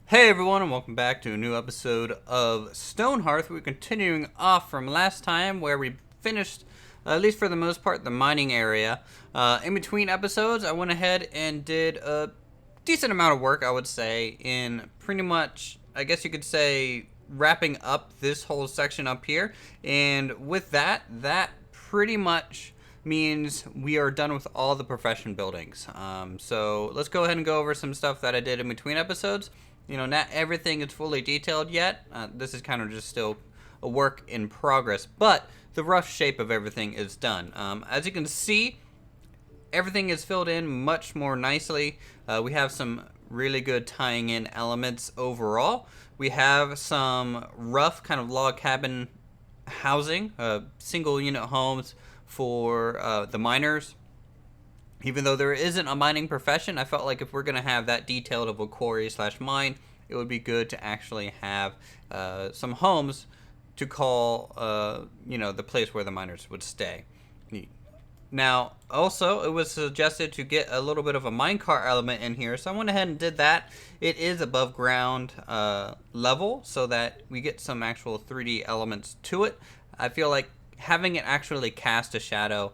Hey everyone, and welcome back to a new episode of Stonehearth. We're continuing off from last time where we finished, at least for the most part, the mining area. In between episodes, I went ahead and did a decent amount of work, I would say, in pretty much, I guess you could say, wrapping up this whole section up here. And with that, that pretty much means we are done with all the profession buildings. So let's go ahead and go over some stuff that I did in between episodes. You know, not everything is fully detailed yet. This is kind of just still a work in progress, but the rough shape of everything is done. As you can see, everything is filled in much more nicely. We have some really good tying in elements overall. We have some rough kind of log cabin housing, single unit homes for the miners. Even though there isn't a mining profession, I felt like if we're going to have that detailed of a quarry slash mine, it would be good to actually have some homes to call, the place where the miners would stay. Now, also, it was suggested to get a little bit of a minecart element in here, so I went ahead and did that. It is above ground level, so that we get some actual 3D elements to it. I feel like having it actually cast a shadow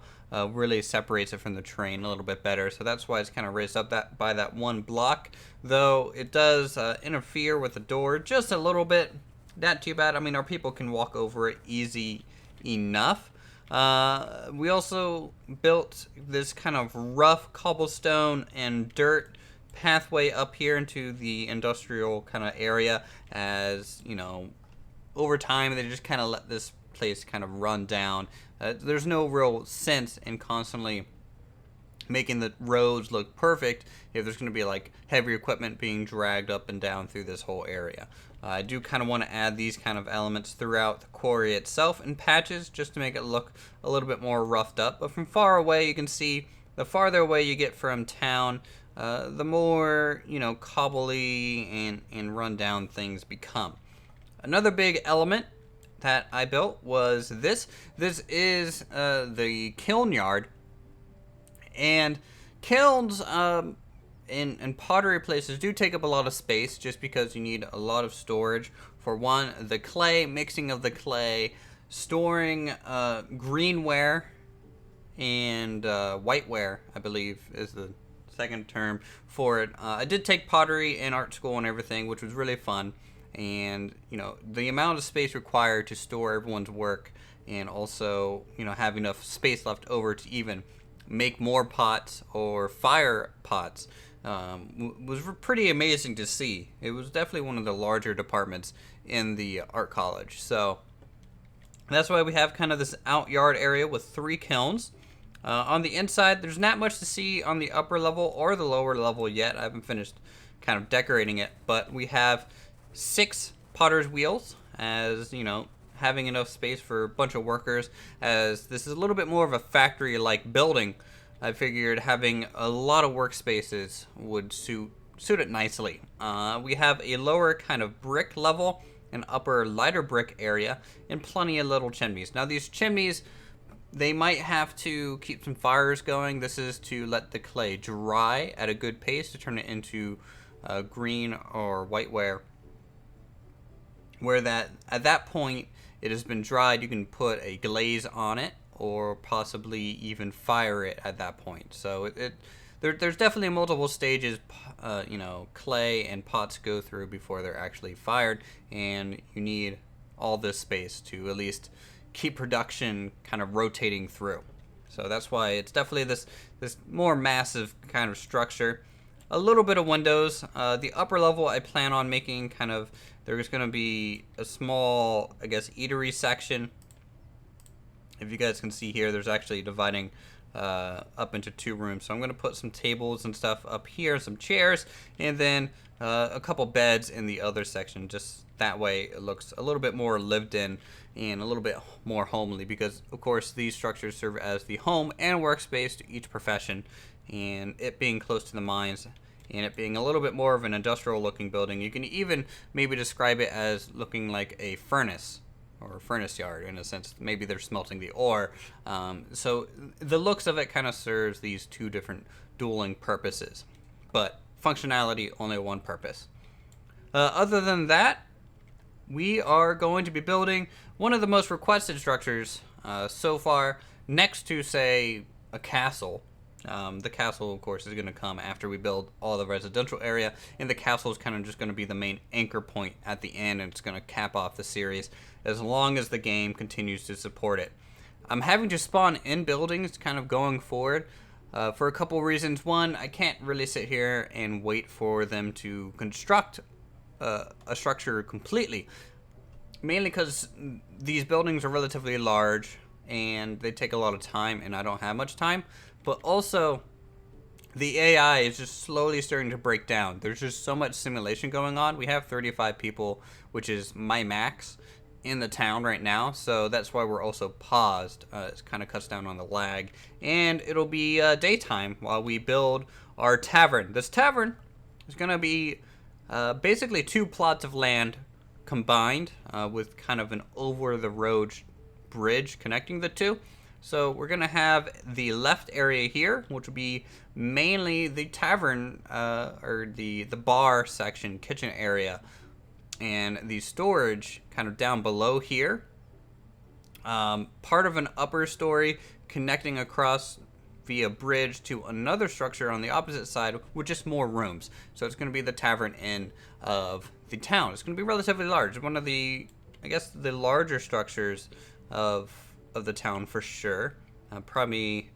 really separates it from the terrain a little bit better, so that's why it's kind of raised up by that one block, though it does interfere with the door just a little bit. Not too bad. I mean, our people can walk over it easy enough. We also built this kind of rough cobblestone and dirt pathway up here into the industrial kind of area, as you know, over time they just kind of let this place kind of run down. There's no real sense in constantly making the roads look perfect if there's going to be like heavy equipment being dragged up and down through this whole area. I do kind of want to add these kind of elements throughout the quarry itself in patches just to make it look a little bit more roughed up. But from far away, you can see the farther away you get from town, the more, cobbly and run down things become. Another big element that I built was this. This is the kiln yard. And kilns in pottery places do take up a lot of space just because you need a lot of storage. For one, the clay, mixing of the clay, storing greenware and whiteware, I believe is the second term for it. I did take pottery in art school and everything, which was really fun. And the amount of space required to store everyone's work, and also have enough space left over to even make more pots or fire pots was pretty amazing to see. It was definitely one of the larger departments in the art college. So that's why we have kind of this out yard area with 3 kilns. On the inside, there's not much to see on the upper level or the lower level yet. I haven't finished kind of decorating it, but we have 6 potter's wheels, as having enough space for a bunch of workers, as this is a little bit more of a factory like building. I figured having a lot of workspaces would suit it nicely. We have a lower kind of brick level, an upper lighter brick area, and plenty of little chimneys. Now these chimneys, they might have to keep some fires going. This is to let the clay dry at a good pace to turn it into green or whiteware, where that at that point it has been dried. You can put a glaze on it or possibly even fire it at that point. So there's definitely multiple stages clay and pots go through before they're actually fired, and you need all this space to at least keep production kind of rotating through. So that's why it's definitely this more massive kind of structure. A little bit of windows. The upper level I plan on making kind of, there's going to be a small, I guess, eatery section. If you guys can see here, there's actually dividing up into 2 rooms. So I'm going to put some tables and stuff up here, some chairs, and then a couple beds in the other section. Just that way it looks a little bit more lived in and a little bit more homely, because of course these structures serve as the home and workspace to each profession, and it being close to the mines and it being a little bit more of an industrial looking building, you can even maybe describe it as looking like a furnace or a furnace yard in a sense. Maybe they're smelting the ore. So the looks of it kind of serves these 2 different dueling purposes, but functionality only one purpose. Other than that, we are going to be building one of the most requested structures so far, next to, say, a castle. The castle, of course, is going to come after we build all the residential area, and the castle is kind of just going to be the main anchor point at the end, and it's going to cap off the series as long as the game continues to support it. I'm having to spawn in buildings kind of going forward for a couple reasons. One, I can't really sit here and wait for them to construct a structure completely, mainly because these buildings are relatively large and they take a lot of time, and I don't have much time. But also, the AI is just slowly starting to break down. There's just so much simulation going on. We have 35 people, which is my max, in the town right now, so that's why we're also paused. It kind of cuts down on the lag, and it'll be daytime while we build our tavern. This tavern is going to be basically 2 plots of land combined with kind of an over-the-road bridge connecting the two. So we're going to have the left area here, which will be mainly the tavern or the bar section, kitchen area, and the storage kind of down below here. Part of an upper story connecting across via bridge to another structure on the opposite side with just more rooms. So it's going to be the tavern end of the town. It's going to be relatively large. One of the, I guess, the larger structures of the town for sure. Probably,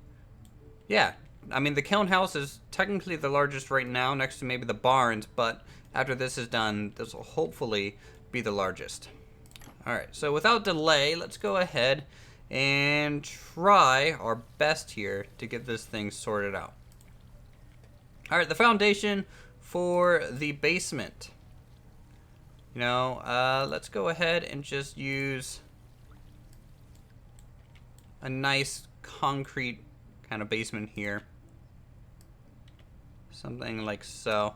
yeah. I mean, the kiln house is technically the largest right now, next to maybe the barns, but after this is done, this will hopefully be the largest. Alright, so without delay, let's go ahead and try our best here to get this thing sorted out. Alright, the foundation for the basement. You know, let's go ahead and just use a nice concrete kind of basement here. Something like so.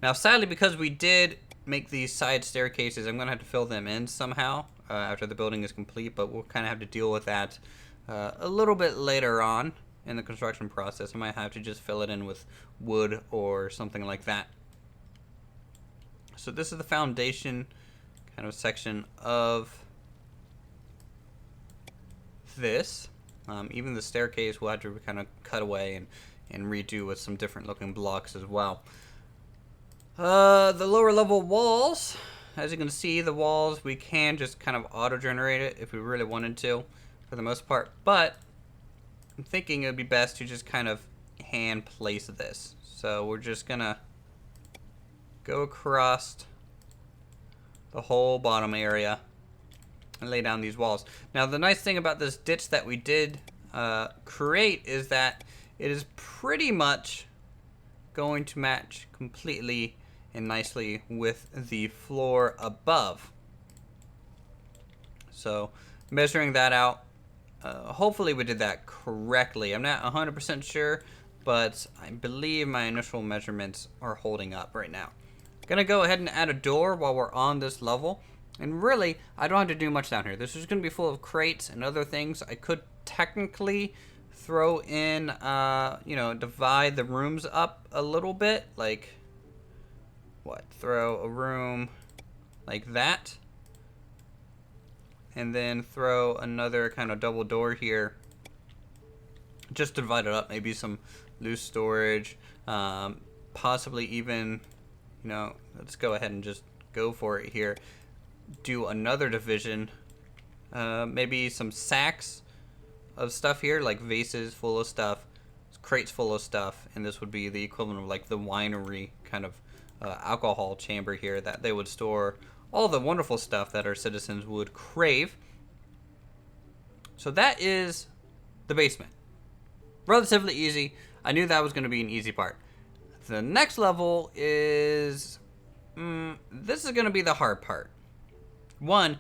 Now, sadly, because we did make these side staircases, I'm going to have to fill them in somehow after the building is complete, but we'll kind of have to deal with that a little bit later on in the construction process. I might have to just fill it in with wood or something like that. So this is the foundation kind of section of this. Even the staircase we'll have to kind of cut away and redo with some different looking blocks as well. The lower level walls, as you can see, the walls, we can just kind of auto-generate it if we really wanted to, for the most part. But I'm thinking it would be best to just kind of hand place this. So we're just gonna go across the whole bottom area and lay down these walls. Now, the nice thing about this ditch that we did create is that it is pretty much going to match completely and nicely with the floor above. So measuring that out, hopefully we did that correctly. I'm not 100% sure, but I believe my initial measurements are holding up right now. Gonna go ahead and add a door while we're on this level. And really, I don't have to do much down here. This is gonna be full of crates and other things. I could technically throw in, you know, divide the rooms up a little bit. Like, what? Throw a room like that. And then throw another kind of double door here. Just divide it up. Maybe some loose storage. Possibly even, you know, let's go ahead and just go for it here. Do another division. Maybe some sacks of stuff here, like vases full of stuff, crates full of stuff, and this would be the equivalent of like the winery kind of alcohol chamber here that they would store all the wonderful stuff that our citizens would crave. So that is the basement. Relatively easy. I knew that was going to be an easy part. The next level is this is going to be the hard part. One,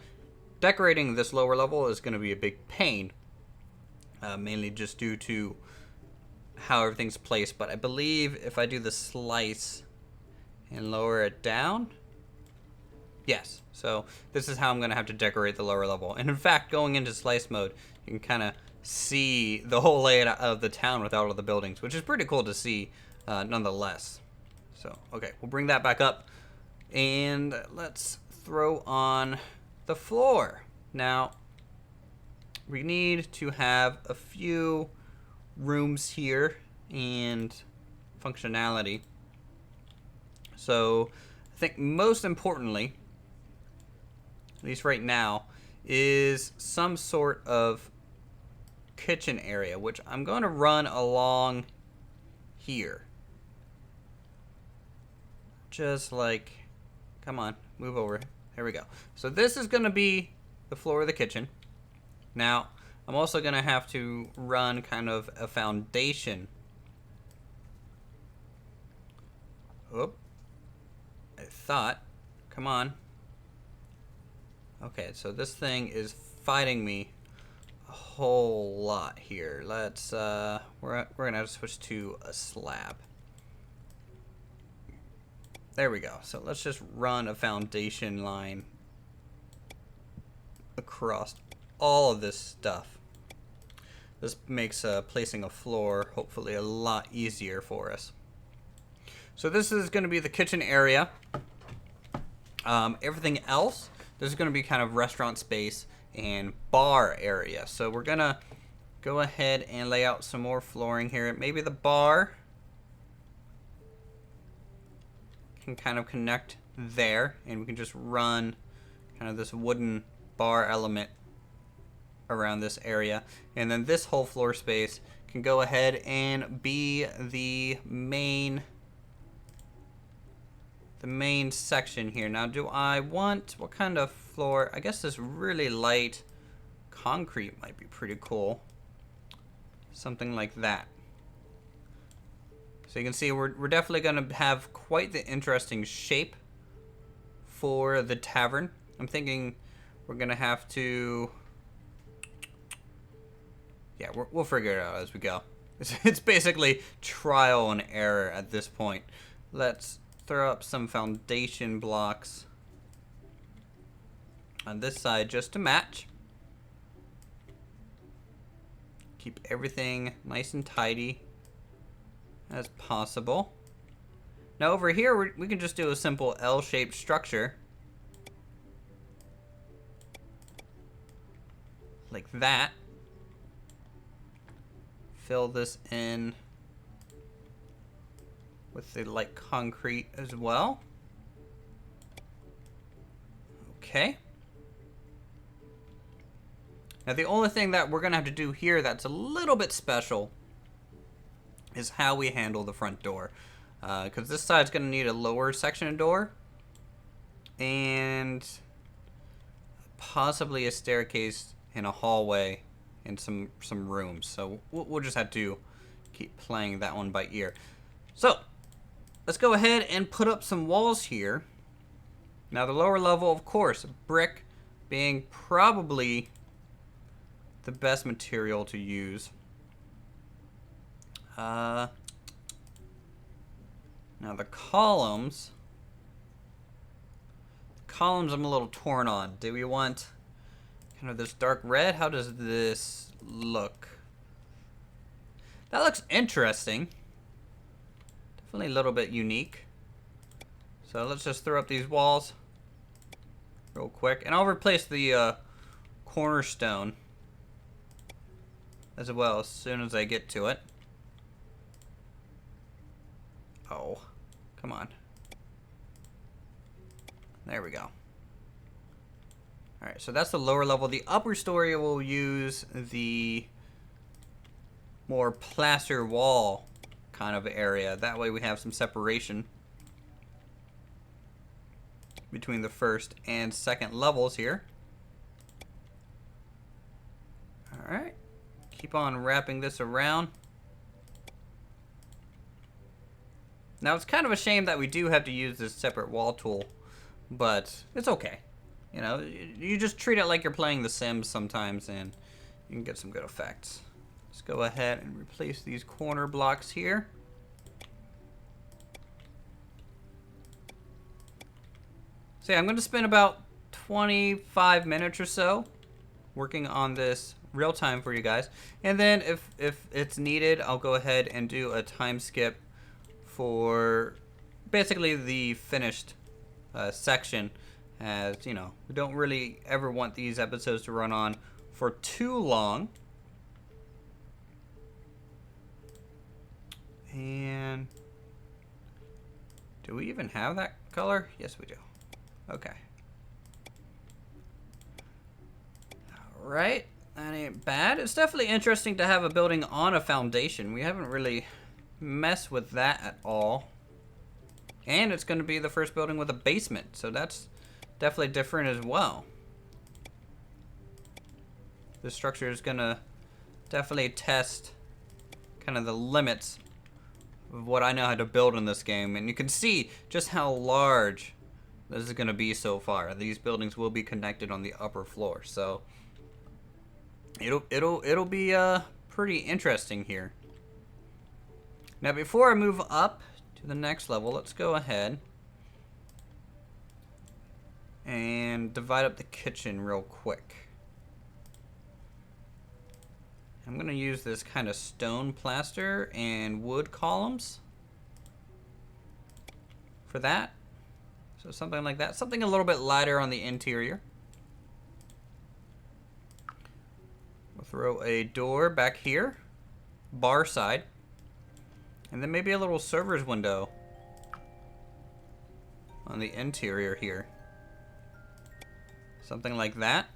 decorating this lower level is going to be a big pain. Mainly just due to how everything's placed, but I believe if I do the slice and lower it down, yes, so this is how I'm gonna have to decorate the lower level. And in fact, going into slice mode, you can kind of see the whole layout of the town without all the buildings, which is pretty cool to see nonetheless. So okay, we'll bring that back up And let's throw on the floor. Now, we need to have a few rooms here and functionality. So I think most importantly, at least right now, is some sort of kitchen area, which I'm going to run along here. Just like, come on, move over. There we go. So this is going to be the floor of the kitchen. Now, I'm also going to have to run kind of a foundation. Oop. I thought. Come on. Okay, so this thing is fighting me a whole lot here. Let's, we're going to have to switch to a slab. There we go. So let's just run a foundation line across all of this stuff. This makes placing a floor hopefully a lot easier for us. So this is going to be the kitchen area. Everything else, this is going to be kind of restaurant space and bar area. So we're going to go ahead and lay out some more flooring here. Maybe the bar can kind of connect there, and we can just run kind of this wooden bar element around this area, and then this whole floor space can go ahead and be the main section here. Now, do I want, what kind of floor? I guess this really light concrete might be pretty cool. Something like that. So you can see we're definitely going to have quite the interesting shape for the tavern. I'm thinking we're going to have to, yeah, we'll figure it out as we go. It's basically trial and error at this point. Let's throw up some foundation blocks on this side just to match. Keep everything nice and tidy as possible. Now over here we can just do a simple L-shaped structure like that. Fill this in with the light concrete as well. Okay. Now the only thing that we're gonna have to do here that's a little bit special is how we handle the front door. Because this side's gonna need a lower section door and possibly a staircase and a hallway and some rooms. So we'll just have to keep playing that one by ear. So let's go ahead and put up some walls here. Now the lower level, of course, brick being probably the best material to use. Now the columns I'm a little torn on. Do we want kind of this dark red? How does this look? That looks interesting. Definitely a little bit unique. So let's just throw up these walls real quick. And I'll replace the cornerstone as well as soon as I get to it. Oh, come on. There we go. Alright, so that's the lower level. The upper story will use the more plaster wall kind of area. That way we have some separation between the first and second levels here. Alright, keep on wrapping this around. Now it's kind of a shame that we do have to use this separate wall tool, but it's okay. You know, you just treat it like you're playing The Sims sometimes and you can get some good effects. Let's go ahead and replace these corner blocks here. So yeah, I'm going to spend about 25 minutes or so working on this real time for you guys. And then if it's needed, I'll go ahead and do a time skip for basically the finished section, as you know, we don't really ever want these episodes to run on for too long. And do we even have that color? Yes, we do. Okay. All right. That ain't bad. It's definitely interesting to have a building on a foundation. We haven't really messed with that at all. And it's going to be the first building with a basement, so that's definitely different as well. This structure is going to definitely test kind of the limits of what I know how to build in this game. And you can see just how large this is going to be so far. These buildings will be connected on the upper floor, so it'll be pretty interesting here. Now, before I move up to the next level, let's go ahead and divide up the kitchen real quick. I'm going to use this kind of stone plaster and wood columns for that. So something like that. Something a little bit lighter on the interior. We'll throw a door back here, bar side. And then maybe a little server's window on the interior here. Something like that.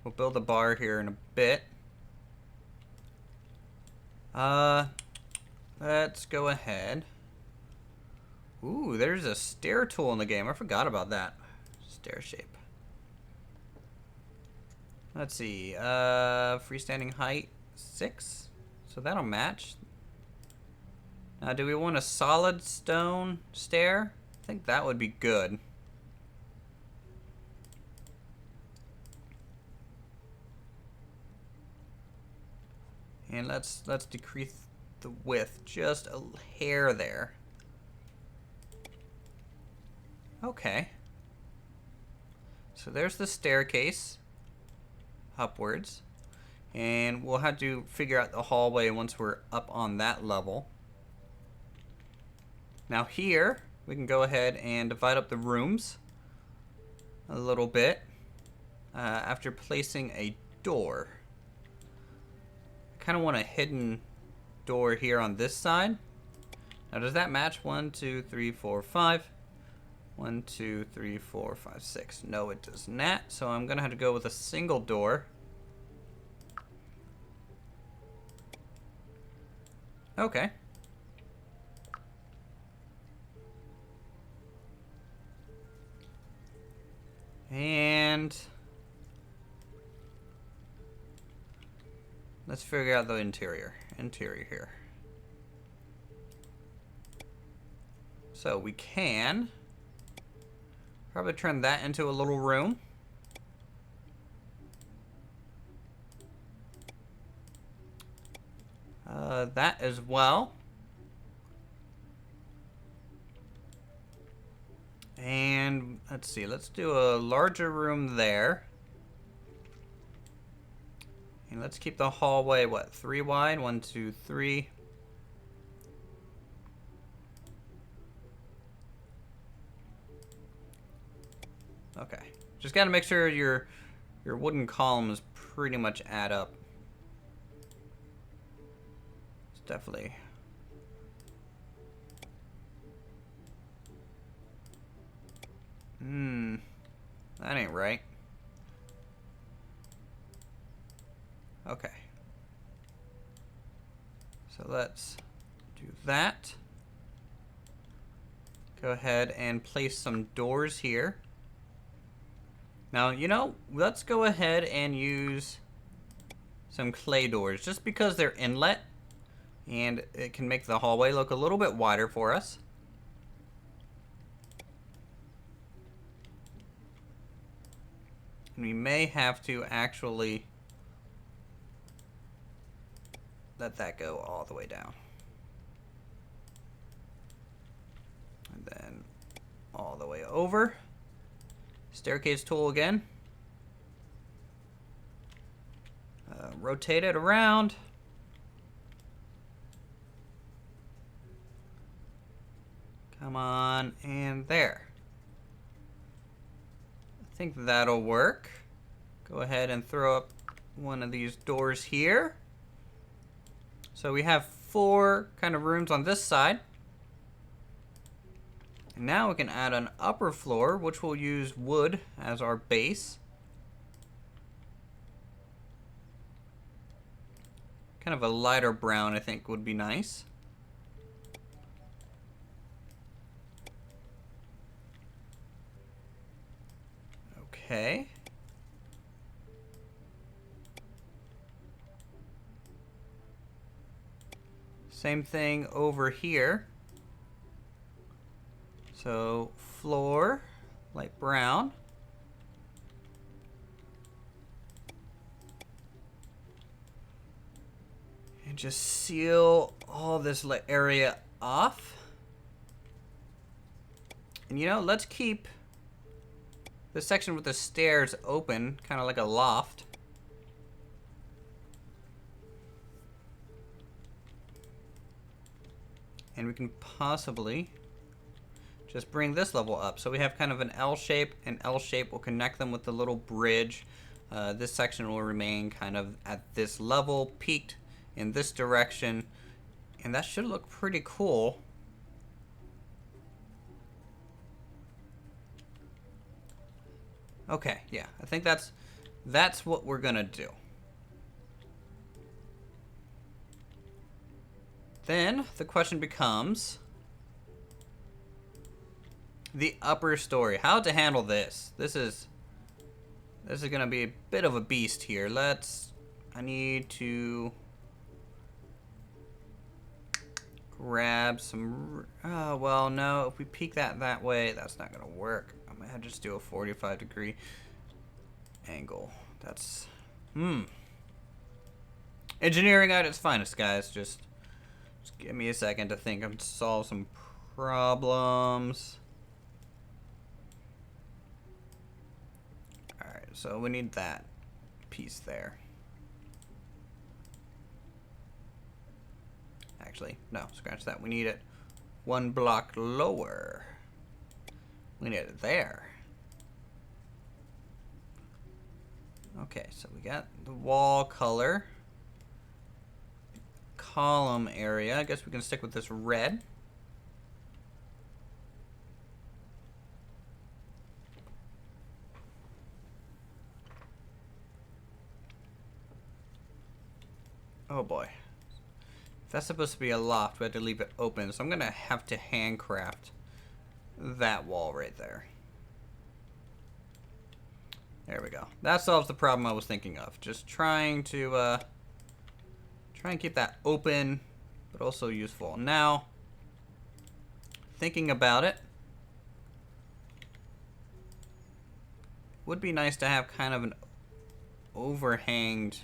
We'll build a bar here in a bit. Let's go ahead. Ooh, there's a stair tool in the game. I forgot about that. Stair shape. Let's see. Freestanding height 6. So that'll match. Now, do we want a solid stone stair? I think that would be good. And let's decrease the width just a hair there. Okay. So there's the staircase upwards. And we'll have to figure out the hallway once we're up on that level. Now here, we can go ahead and divide up the rooms a little bit after placing a door. I kind of want a hidden door here on this side. Now does that match? 1, 2, 3, 4, 5. 1, 2, 3, 4, 5, 6. No, it does not. So I'm going to have to go with a single door. Okay. And let's figure out the interior here. So we can probably turn that into a little room. That as well. And let's see, let's do a larger room there. And let's keep the hallway, what, 3 wide? 1, 2, 3. Okay. Just gotta make sure your wooden columns pretty much add up. It's definitely... that ain't right. Okay. So let's do that. Go ahead and place some doors here. Now, you know, let's go ahead and use some clay doors just because they're inlet and it can make the hallway look a little bit wider for us. And we may have to actually let that go all the way down. And then all the way over. Staircase tool again. Rotate it around. Come Come on, and there. I think that'll work. Go ahead and throw up one of these doors here. So we have 4 kind of rooms on this side. And now we can add an upper floor, which will use wood as our base. Kind of a lighter brown, I think, would be nice. Okay. Same thing over here. So floor, light brown. And just seal all this area off. And you know, let's keep this section with the stairs open, kind of like a loft. And we can possibly just bring this level up. So we have kind of an L shape. An L shape will connect them with the little bridge. This section will remain kind of at this level, peaked in this direction. And that should look pretty cool. Okay, yeah, I think that's what we're gonna do. Then the question becomes the upper story. How to handle this? This is gonna be a bit of a beast here. I need to grab some. Oh well, no. If we peek that way, that's not gonna work. I might have to just do a 45-degree angle. That's engineering at its finest, guys. Just give me a second to think and solve some problems. Alright, so we need that piece there. Actually, no, scratch that. We need it 1 block lower. We need it there. Okay, so we got the wall color. Column area. I guess we can stick with this red. Oh boy. If that's supposed to be a loft, we have to leave it open. So I'm gonna have to handcraft that wall right there. There we go. That solves the problem I was thinking of. Just trying to try and keep that open, but also useful. Now, thinking about it, would be nice to have kind of an overhanged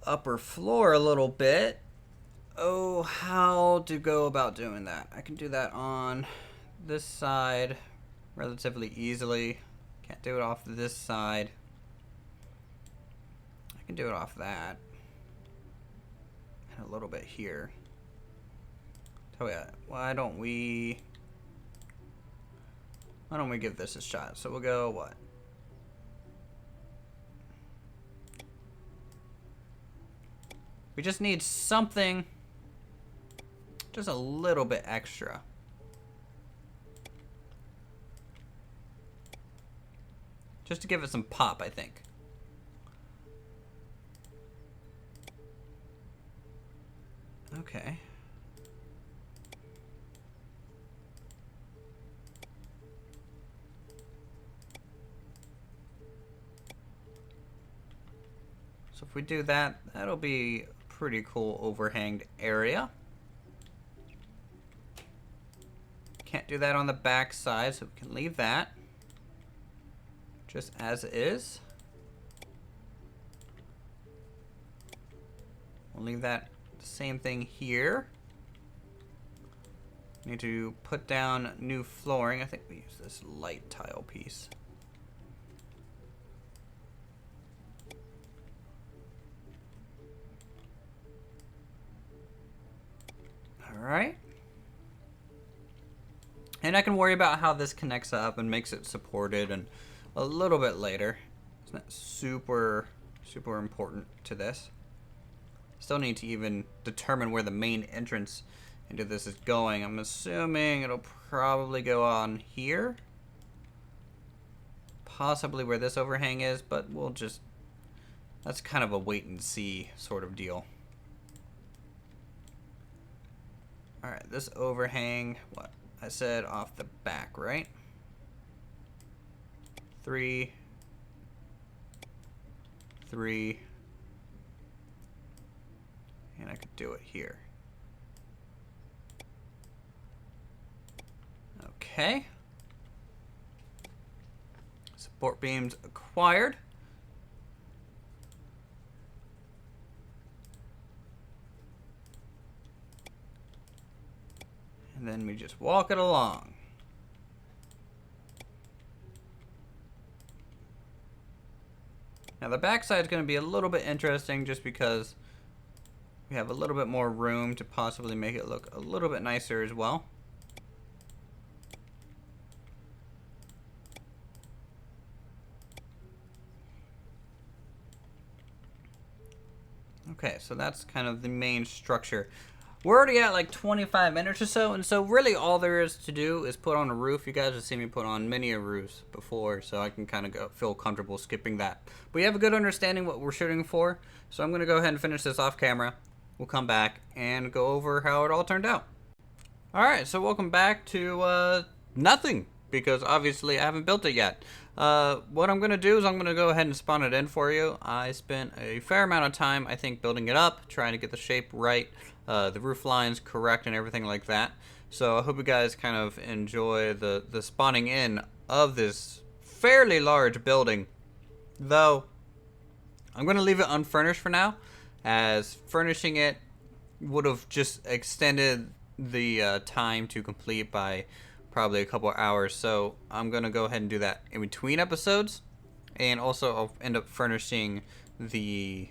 upper floor a little bit. Oh, how to go about doing that? I can do that on this side relatively easily. Can't do it off this side. I can do it off that. And a little bit here. Oh yeah, why don't we give this a shot? So we'll go what? We just need something just a little bit extra. Just to give it some pop, I think. Okay. So if we do that, that'll be a pretty cool overhanged area. Can't do that on the back side, so we can leave that just as is. We'll leave that the same thing here. Need to put down new flooring. I think we use this light tile piece. All right. And I can worry about how this connects up and makes it supported and a little bit later. It's not super important to this. Still need to even determine where the main entrance into this is going. I'm assuming it'll probably go on here. Possibly where this overhang is, but we'll just... That's kind of a wait and see sort of deal. Alright, this overhang, what? I said off the back, right? 3, 3, and I could do it here. Okay. Support beams acquired. And then we just walk it along. Now the backside is going to be a little bit interesting just because we have a little bit more room to possibly make it look a little bit nicer as well. Okay, so that's kind of the main structure. We're already at like 25 minutes or so, and so really all there is to do is put on a roof. You guys have seen me put on many a roofs before, so I can kind of feel comfortable skipping that. But we have a good understanding what we're shooting for, so I'm going to go ahead and finish this off camera. We'll come back and go over how it all turned out. Alright, so welcome back to nothing, because obviously I haven't built it yet. What I'm going to do is I'm going to go ahead and spawn it in for you. I spent a fair amount of time, I think, building it up, trying to get the shape right, the roof lines correct and everything like that. So I hope you guys kind of enjoy the spawning in of this fairly large building. Though, I'm going to leave it unfurnished for now, as furnishing it would have just extended the time to complete by probably a couple hours. So I'm going to go ahead and do that in between episodes. And also I'll end up furnishing the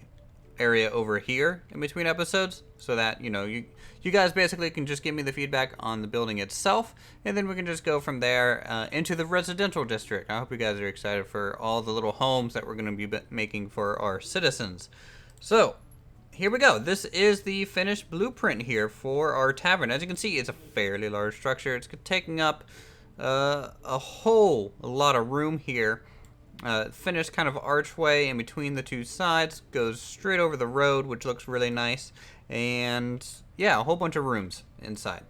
area over here in between episodes, so that, you know, you guys basically can just give me the feedback on the building itself, and then we can just go from there into the residential district. I hope you guys are excited for all the little homes that we're going to be making for our citizens. So here we go. This is the finished blueprint here for our tavern. As you can see, it's a fairly large structure. It's taking up a whole lot of room here. Finished kind of archway in between the two sides, goes straight over the road, which looks really nice, and yeah, a whole bunch of rooms inside.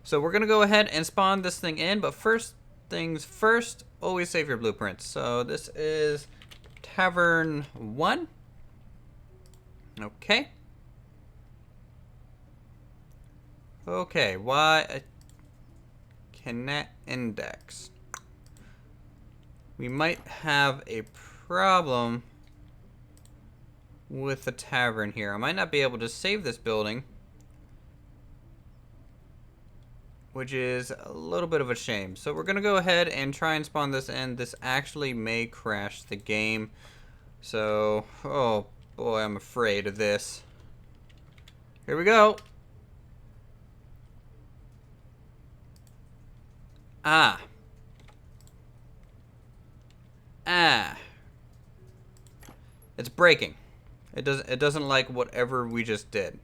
So we're gonna go ahead and spawn this thing in, but first things first, always save your blueprints. So this is Tavern 1. Okay. Okay, why cannot index? We might have a problem with the tavern here. I might not be able to save this building, which is a little bit of a shame. So we're going to go ahead and try and spawn this in. This actually may crash the game. So, oh boy, I'm afraid of this. Here we go. Ah. It's breaking. It doesn't like whatever we just did.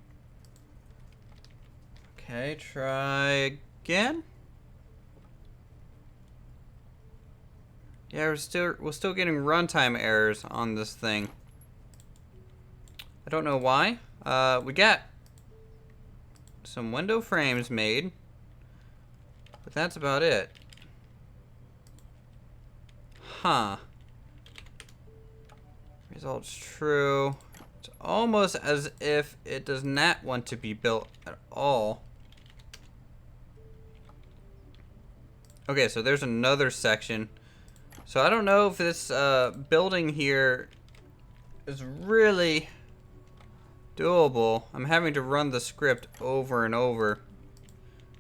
Okay, try again. Yeah, we're still getting runtime errors on this thing. I don't know why. We got some window frames made, but that's about it. Huh. Results true. It's almost as if it does not want to be built at all. Okay, so there's another section. So I don't know if this building here is really doable. I'm having to run the script over and over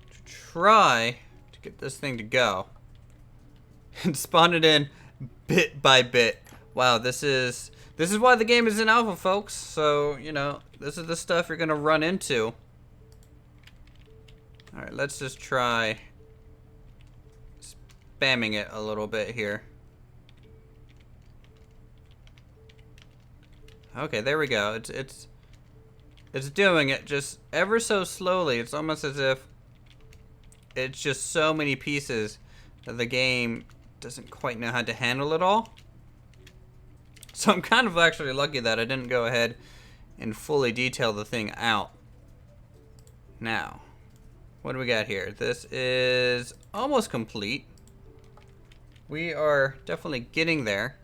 to try to get this thing to go. And spawn it in bit by bit. Wow, this is why the game is in alpha, folks. So, you know, this is the stuff you're gonna run into. Alright, let's just try spamming it a little bit here. Okay, there we go. It's doing it just ever so slowly. It's almost as if it's just so many pieces that the game doesn't quite know how to handle it all. So I'm kind of actually lucky that I didn't go ahead and fully detail the thing out. Now, what do we got here? This is almost complete. We are definitely getting there.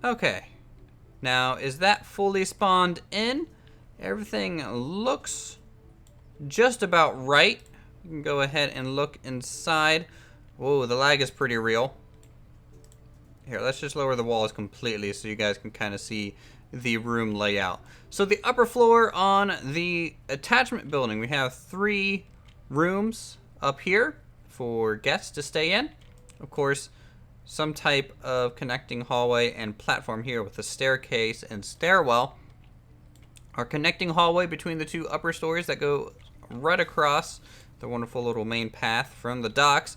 Okay. Now, is that fully spawned in? Everything looks just about right. You can go ahead and look inside. Whoa, the lag is pretty real. Here, let's just lower the walls completely so you guys can kind of see the room layout. So the upper floor on the attachment building, we have 3 rooms up here for guests to stay in. Of course, some type of connecting hallway and platform here with a staircase and stairwell. Our connecting hallway between the 2 upper stories that go right across the wonderful little main path from the docks.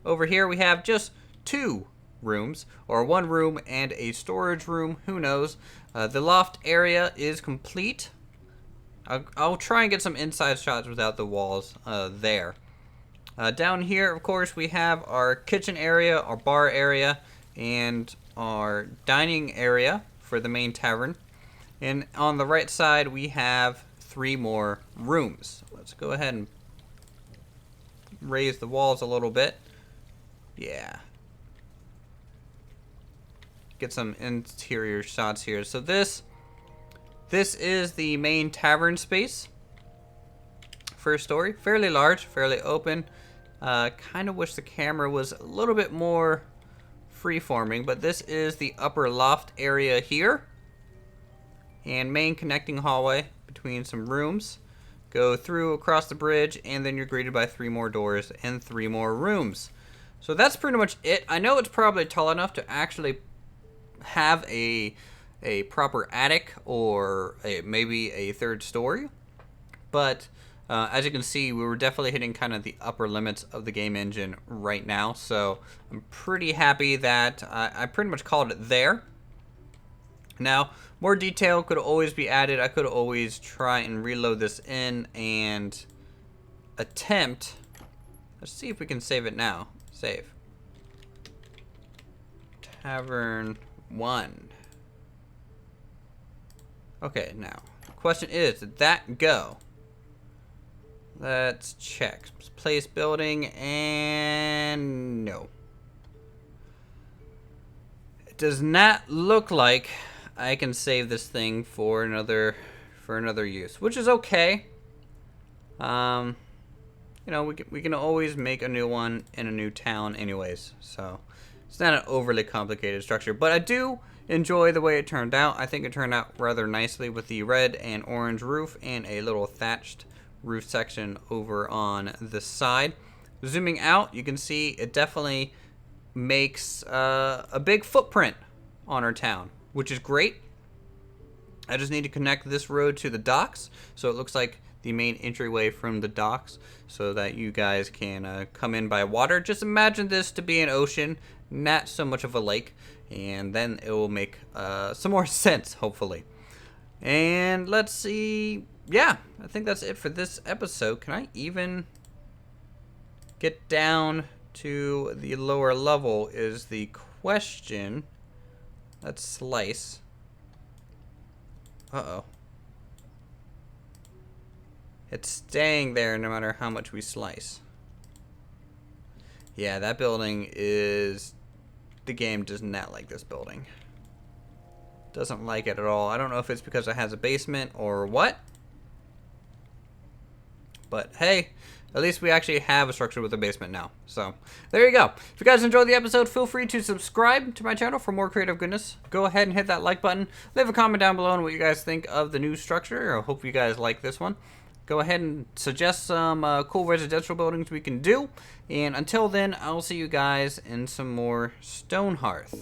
Over here we have just 2 rooms, or 1 room and a storage room, who knows. The loft area is complete. I'll try and get some inside shots without the walls there. Down here, of course, we have our kitchen area, our bar area, and our dining area for the main tavern. And on the right side, we have 3 more rooms. Let's go ahead and raise the walls a little bit. Yeah. Get some interior shots here. So this is the main tavern space. First story, fairly large, fairly open. Kind of wish the camera was a little bit more free-forming, but this is the upper loft area here. And main connecting hallway between some rooms. Go through across the bridge, and then you're greeted by 3 more doors and 3 more rooms. So that's pretty much it. I know it's probably tall enough to actually have a proper attic or maybe a 3rd story, but as you can see, we were definitely hitting kind of the upper limits of the game engine right now, so I'm pretty happy that I pretty much called it there. Now, more detail could always be added. I could always try and reload this in and attempt. Let's see if we can save it now. Save. Tavern 1. Okay, now, the question is, did that go? Let's check. Place building, and no. It does not look like I can save this thing for another use, which is okay. You know, we can always make a new one in a new town anyways, so it's not an overly complicated structure, but I do enjoy the way it turned out. I think it turned out rather nicely with the red and orange roof and a little thatched roof section over on the side. Zooming out, you can see it definitely makes a big footprint on our town, which is great. I just need to connect this road to the docks, so it looks like the main entryway from the docks, so that you guys can come in by water. Just imagine this to be an ocean, not so much of a lake, and then it will make some more sense, hopefully. And let's see. Yeah, I think that's it for this episode. Can I even get down to the lower level is the question. Let's slice. Uh-oh. It's staying there no matter how much we slice. Yeah, that building is... The game does not like this building. Doesn't like it at all. I don't know if it's because it has a basement or what. But hey, at least we actually have a structure with a basement now. So, there you go. If you guys enjoyed the episode, feel free to subscribe to my channel for more creative goodness. Go ahead and hit that like button. Leave a comment down below on what you guys think of the new structure. I hope you guys like this one. Go ahead and suggest some cool residential buildings we can do. And until then, I'll see you guys in some more Stonehearth.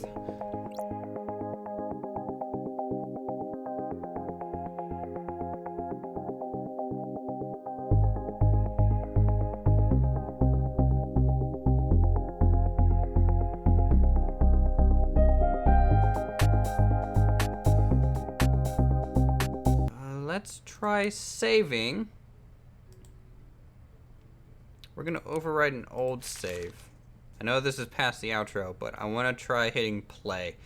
let's try saving. We're gonna override an old save. I know this is past the outro, but I want to try hitting play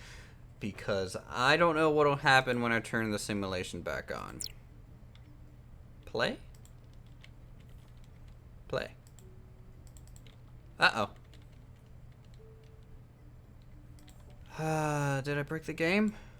because I don't know what'll happen when I turn the simulation back on. Play? Play. Uh-oh. Did I break the game?